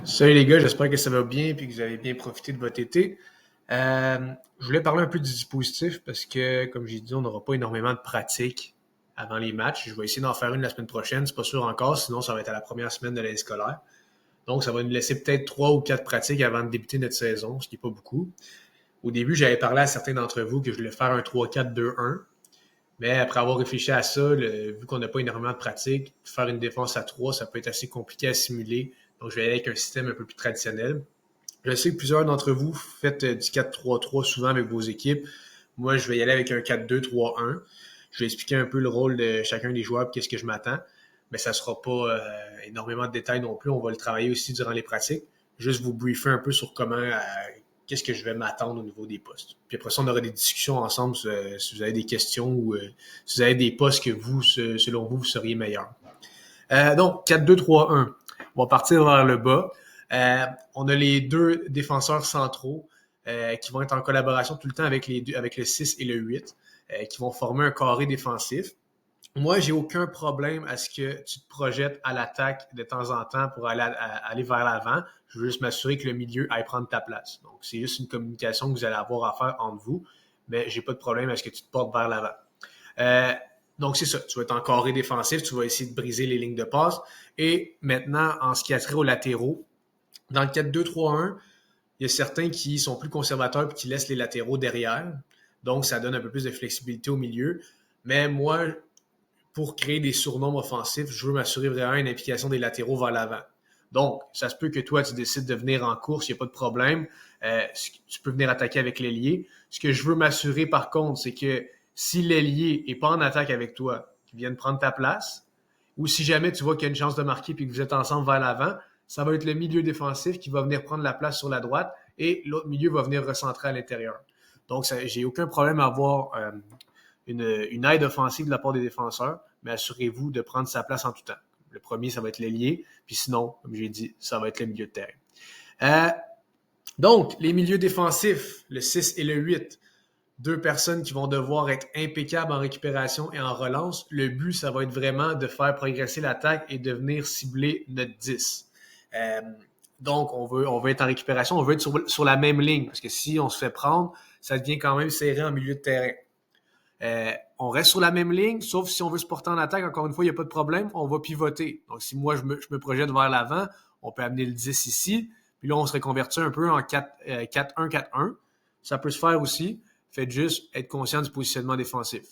Salut les gars, j'espère que ça va bien et que vous avez bien profité de votre été. Je voulais parler un peu du dispositif parce que, comme j'ai dit, on n'aura pas énormément de pratique avant les matchs. Je vais essayer d'en faire une la semaine prochaine, c'est pas sûr encore, sinon ça va être à la première semaine de l'année scolaire. Donc, ça va nous laisser peut-être 3 ou 4 pratiques avant de débuter notre saison, ce qui n'est pas beaucoup. Au début, j'avais parlé à certains d'entre vous que je voulais faire un 3-4-2-1, mais après avoir réfléchi à ça, vu qu'on n'a pas énormément de pratique, faire une défense à 3, ça peut être assez compliqué à simuler. Donc, je vais aller avec un système un peu plus traditionnel. Je sais que plusieurs d'entre vous faites du 4-3-3 souvent avec vos équipes. Moi, je vais y aller avec un 4-2-3-1. Je vais expliquer un peu le rôle de chacun des joueurs et qu'est-ce que je m'attends. Mais ça ne sera pas énormément de détails non plus. On va le travailler aussi durant les pratiques. Juste vous briefer un peu sur qu'est-ce que je vais m'attendre au niveau des postes. Puis après ça, on aura des discussions ensemble si vous avez des questions ou si vous avez des postes que vous, selon vous, vous seriez meilleur. Donc, 4-2-3-1. On va partir vers le bas. On a les deux défenseurs centraux qui vont être en collaboration tout le temps avec le 6 et le 8, qui vont former un carré défensif. Moi, j'ai aucun problème à ce que tu te projettes à l'attaque de temps en temps pour aller vers l'avant. Je veux juste m'assurer que le milieu aille prendre ta place. Donc, c'est juste une communication que vous allez avoir à faire entre vous, mais j'ai pas de problème à ce que tu te portes vers l'avant. Euh, donc, c'est ça. Tu vas être en carré défensif, tu vas essayer de briser les lignes de passe. Et maintenant, en ce qui a trait aux latéraux, dans le 4-2-3-1, il y a certains qui sont plus conservateurs et qui laissent les latéraux derrière. Donc, ça donne un peu plus de flexibilité au milieu. Mais moi, pour créer des surnombres offensifs, je veux m'assurer vraiment une implication des latéraux vers l'avant. Donc, ça se peut que toi, tu décides de venir en course, il n'y a pas de problème. Tu peux venir attaquer avec l'ailier. Ce que je veux m'assurer, par contre, c'est que si l'ailier n'est pas en attaque avec toi, qu'il vienne prendre ta place, ou si jamais tu vois qu'il y a une chance de marquer et que vous êtes ensemble vers l'avant, ça va être le milieu défensif qui va venir prendre la place sur la droite et l'autre milieu va venir recentrer à l'intérieur. Donc, j'ai aucun problème à avoir une aide offensive de la part des défenseurs, mais assurez-vous de prendre sa place en tout temps. Le premier, ça va être l'ailier, puis sinon, comme j'ai dit, ça va être le milieu de terrain. Euh, donc, les milieux défensifs, le 6 et le 8, deux personnes qui vont devoir être impeccables en récupération et en relance. Le but, ça va être vraiment de faire progresser l'attaque et de venir cibler notre 10. Donc, on veut être en récupération, on veut être sur la même ligne, parce que si on se fait prendre, ça devient quand même serré en milieu de terrain. On reste sur la même ligne, sauf si on veut se porter en attaque, encore une fois, il n'y a pas de problème, on va pivoter. Donc, si moi, je me projette vers l'avant, on peut amener le 10 ici, puis là, on se reconvertit un peu en 4-1-4-1. Ça peut se faire aussi. Faites juste être conscient du positionnement défensif.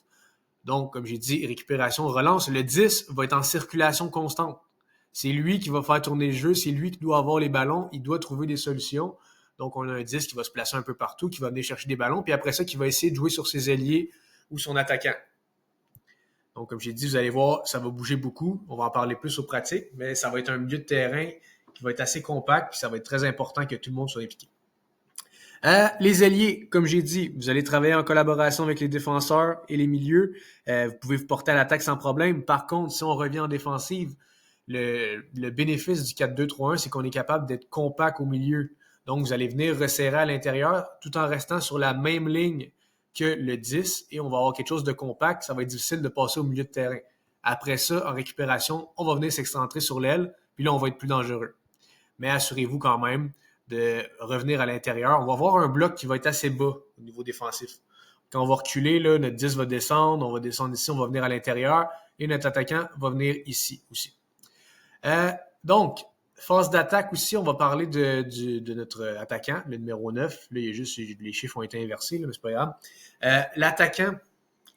Donc, comme j'ai dit, récupération, relance. Le 10 va être en circulation constante. C'est lui qui va faire tourner le jeu, c'est lui qui doit avoir les ballons, il doit trouver des solutions. Donc, on a un 10 qui va se placer un peu partout, qui va venir chercher des ballons, puis après ça, qui va essayer de jouer sur ses ailiers ou son attaquant. Donc, comme j'ai dit, vous allez voir, ça va bouger beaucoup. On va en parler plus aux pratiques, mais ça va être un milieu de terrain qui va être assez compact, puis ça va être très important que tout le monde soit impliqué. Les ailiers, comme j'ai dit, vous allez travailler en collaboration avec les défenseurs et les milieux. Vous pouvez vous porter à l'attaque sans problème. Par contre, si on revient en défensive, le bénéfice du 4-2-3-1, c'est qu'on est capable d'être compact au milieu. Donc, vous allez venir resserrer à l'intérieur tout en restant sur la même ligne que le 10 et on va avoir quelque chose de compact. Ça va être difficile de passer au milieu de terrain. Après ça, en récupération, on va venir s'excentrer sur l'aile, puis là, on va être plus dangereux. Mais assurez-vous quand même de revenir à l'intérieur. On va avoir un bloc qui va être assez bas au niveau défensif. Quand on va reculer, là, notre 10 va descendre, on va descendre ici, on va venir à l'intérieur et notre attaquant va venir ici aussi. Donc, phase d'attaque aussi, on va parler de notre attaquant, le numéro 9. Là, il y a juste, les chiffres ont été inversés, là, mais c'est pas grave. L'attaquant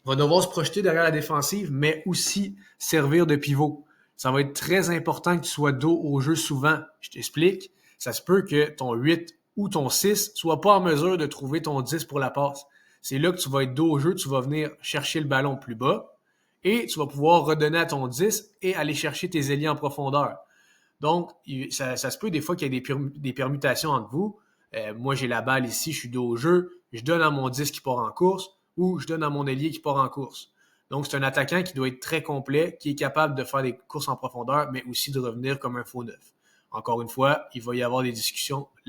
va devoir se projeter derrière la défensive, mais aussi servir de pivot. Ça va être très important que tu sois dos au jeu souvent. Je t'explique. Ça se peut que ton 8 ou ton 6 soit pas en mesure de trouver ton 10 pour la passe. C'est là que tu vas être dos au jeu, tu vas venir chercher le ballon plus bas et tu vas pouvoir redonner à ton 10 et aller chercher tes ailiers en profondeur. Donc, ça se peut des fois qu'il y ait des permutations entre vous. Moi, j'ai la balle ici, je suis dos au jeu, je donne à mon 10 qui part en course ou je donne à mon ailier qui part en course. Donc, c'est un attaquant qui doit être très complet, qui est capable de faire des courses en profondeur, mais aussi de revenir comme un faux neuf. Encore une fois, il va y avoir des discussions